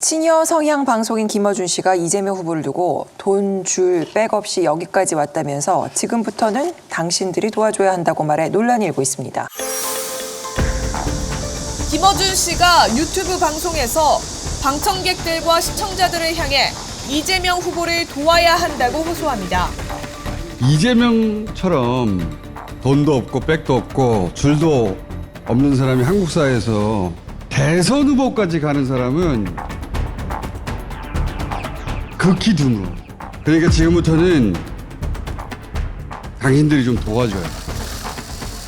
시니어 성향 방송인 김어준 씨가 이재명 후보를 두고 돈 줄 백 없이 여기까지 왔다면서 지금부터는 당신들이 도와줘야 한다고 말해 논란이 일고 있습니다. 김어준 씨가 유튜브 방송에서 방청객들과 시청자들을 향해 이재명 후보를 도와야 한다고 호소합니다. 이재명처럼 돈도 없고 백도 없고 줄도 없는 사람이 한국 사회에서 대선 후보까지 가는 사람은 극히 드물어. 그러니까 지금부터는 당신들이 좀 도와줘요.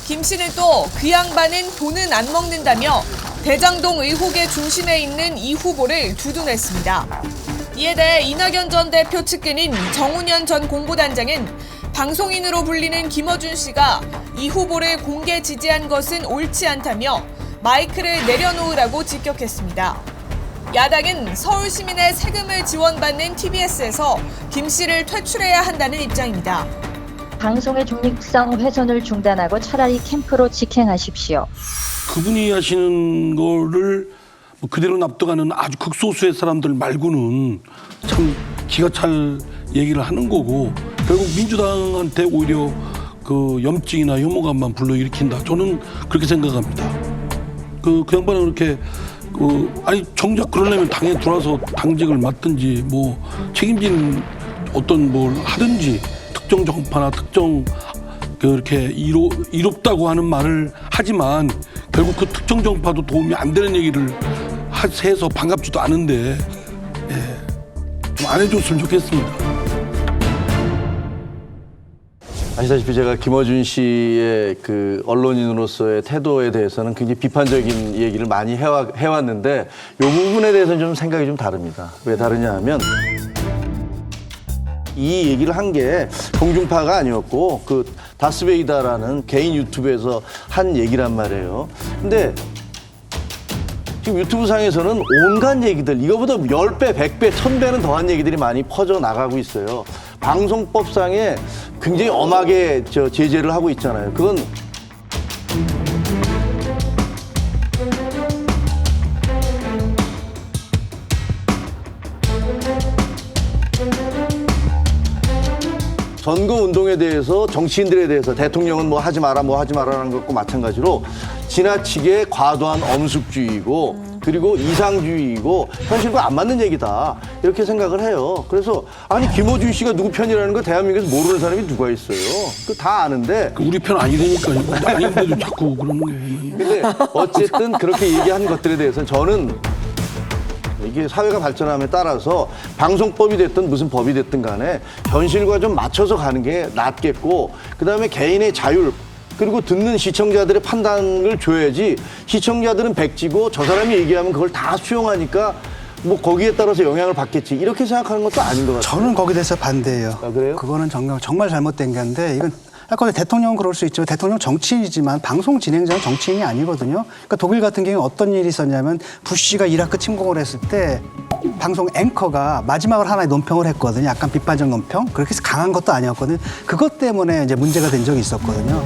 김 씨는 또 그 양반은 돈은 안 먹는다며 대장동 의혹의 중심에 있는 이 후보를 두둔했습니다. 이에 대해 이낙연 전 대표 측근인 정운현 전 공보단장은 방송인으로 불리는 김어준 씨가 이 후보를 공개 지지한 것은 옳지 않다며 마이크를 내려놓으라고 직격했습니다. 야당은 서울 시민의 세금을 지원받는 TBS에서 김 씨를 퇴출해야 한다는 입장입니다. 방송의 중립성 훼손을 중단하고 차라리 캠프로 직행하십시오. 그분이 하시는 거를 그대로 납득하는 아주 극소수의 사람들 말고는 참 기가 찰 얘기를 하는 거고 결국 민주당한테 오히려 그 염증이나 혐오감만 불러일으킨다. 저는 그렇게 생각합니다. 그 양반은 그렇게 아니 정작 그러려면 당에 들어와서 당직을 맡든지 뭐 책임진 어떤 뭘 하든지 특정 정파나 특정 그렇게 이롭다고 하는 말을 하지만 결국 그 특정 정파도 도움이 안 되는 얘기를 해서 반갑지도 않은데 좀 안 해줬으면 좋겠습니다. 아시다시피 제가 김어준 씨의 그 언론인으로서의 태도에 대해서는 굉장히 비판적인 얘기를 많이 해왔는데 이 부분에 대해서는 좀 생각이 좀 다릅니다. 왜 다르냐 하면 이 얘기를 한 게 공중파가 아니었고 그 다스베이다라는 개인 유튜브에서 한 얘기란 말이에요. 근데 지금 유튜브 상에서는 온갖 얘기들, 이거보다 10배, 100배, 1000배는 더한 얘기들이 많이 퍼져나가고 있어요. 방송법상에 굉장히 엄하게 제재를 하고 있잖아요. 그건 선거운동에 대해서 정치인들에 대해서 대통령은 뭐 하지 마라라는 것과 마찬가지로 지나치게 과도한 엄숙주의이고 그리고 이상주의이고 현실과 안 맞는 얘기다 이렇게 생각을 해요. 그래서 아니 김어준 씨가 누구 편이라는 거 대한민국에서 모르는 사람이 누가 있어요. 그 다 아는데 우리 편 아니니까요. 아닌데도 자꾸 그러는 거예요. 근데 어쨌든 그렇게 얘기한 것들에 대해서는 저는 이게 사회가 발전함에 따라서 방송법이 됐든 무슨 법이 됐든 간에 현실과 좀 맞춰서 가는 게 낫겠고 그다음에 개인의 자율 그리고 듣는 시청자들의 판단을 줘야지 시청자들은 백지고 저 사람이 얘기하면 그걸 다 수용하니까 뭐 거기에 따라서 영향을 받겠지 이렇게 생각하는 것도 아닌 것 같아요. 저는 거기에 대해서 반대예요. 아, 그래요? 그거는 정말 잘못된 건데 이건 아까 대통령은 그럴 수 있죠. 대통령 정치인이지만 방송 진행자는 정치인이 아니거든요. 그러니까 독일 같은 경우에 어떤 일이 있었냐면 부시가 이라크 침공을 했을 때 방송 앵커가 마지막으로 하나의 논평을 했거든요. 약간 비판적 논평. 그렇게 해서 강한 것도 아니었거든요. 그것 때문에 이제 문제가 된 적이 있었거든요.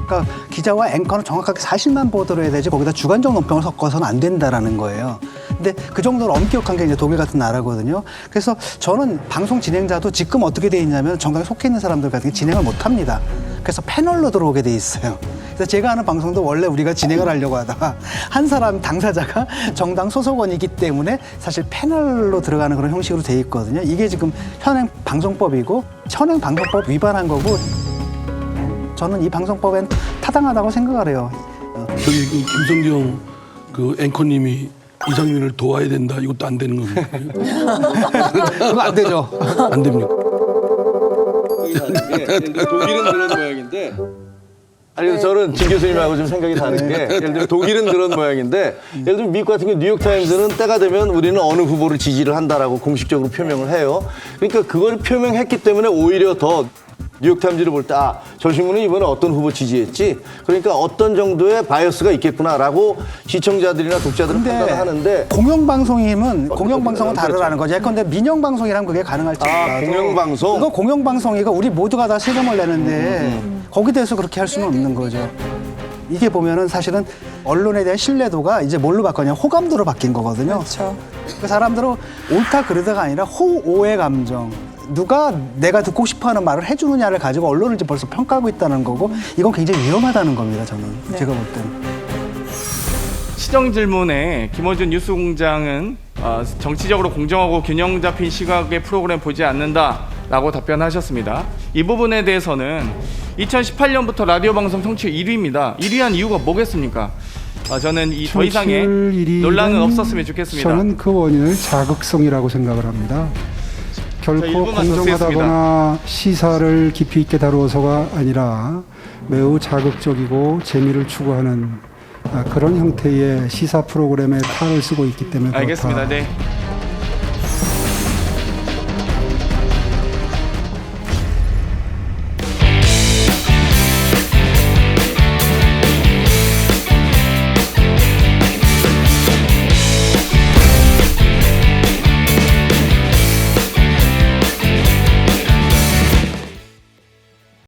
그러니까 기자와 앵커는 정확하게 사실만 보도를 해야 되지 거기다 주관적 논평을 섞어서는 안 된다라는 거예요. 근데 그 정도로 엄격한 게 이제 독일 같은 나라거든요. 그래서 저는 방송 진행자도 지금 어떻게 돼 있냐면 정당에 속해 있는 사람들 같은 게 진행을 못 합니다. 그래서 패널로 들어오게 돼 있어요. 그래서 제가 하는 방송도 원래 우리가 진행을 하려고 하다가 한 사람 당사자가 정당 소속원이기 때문에 사실 패널로 들어가는 그런 형식으로 돼 있거든요. 이게 지금 현행 방송법이고 현행 방송법 위반한 거고 저는 이 방송법엔 타당하다고 생각을 해요. 저기 그 김성경 그 앵커님이 이상민을 도와야 된다. 이것도 안 되는 겁니까? 그거 안 되죠. 안 됩니까? 독일은 그런 모양인데 아니 저는 진 교수님하고 좀 생각이 다른 게 예를 들면 독일은 그런 모양인데 예를 들면 미국 같은 경우 뉴욕타임즈는 때가 되면 우리는 어느 후보를 지지를 한다라고 공식적으로 표명을 해요. 그러니까 그걸 표명했기 때문에 오히려 더 뉴욕타임즈를 볼 때 저 신문은 이번에 어떤 후보 지지했지? 그러니까 어떤 정도의 바이어스가 있겠구나라고 시청자들이나 독자들은 판단을 하는데 공영방송이면 공영방송은 다르라는 거죠. 예컨대 민영방송이라면 그게 가능할지 몰라도 공영방송? 그거 공영방송이가 우리 모두가 다 세금을 내는데 거기에 대해서 그렇게 할 수는 없는 거죠. 이게 보면은 사실은 언론에 대한 신뢰도가 이제 뭘로 바뀌냐 호감도로 바뀐 거거든요. 그렇죠. 그 사람들은 옳다 그르다가 아니라 호오의 감정. 누가 내가 듣고 싶어하는 말을 해주느냐를 가지고 언론을 이제 벌써 평가하고 있다는 거고 이건 굉장히 위험하다는 겁니다. 저는 제가 볼 때는. 시정 질문에 김어준 뉴스공장은 정치적으로 공정하고 균형 잡힌 시각의 프로그램 보지 않는다라고 답변하셨습니다. 이 부분에 대해서는 2018년부터 라디오 방송 청취율 1위입니다. 1위한 이유가 뭐겠습니까? 저는 더 이상의 논란은 없었으면 좋겠습니다. 저는 그 원인을 자극성이라고 생각을 합니다. 결코 1분만 더 공정하다거나 시사를 깊이 있게 다루어서가 아니라 매우 자극적이고 재미를 추구하는 그런 형태의 시사 프로그램에 탈을 쓰고 있기 때문에 알겠습니다. 그렇다. 네.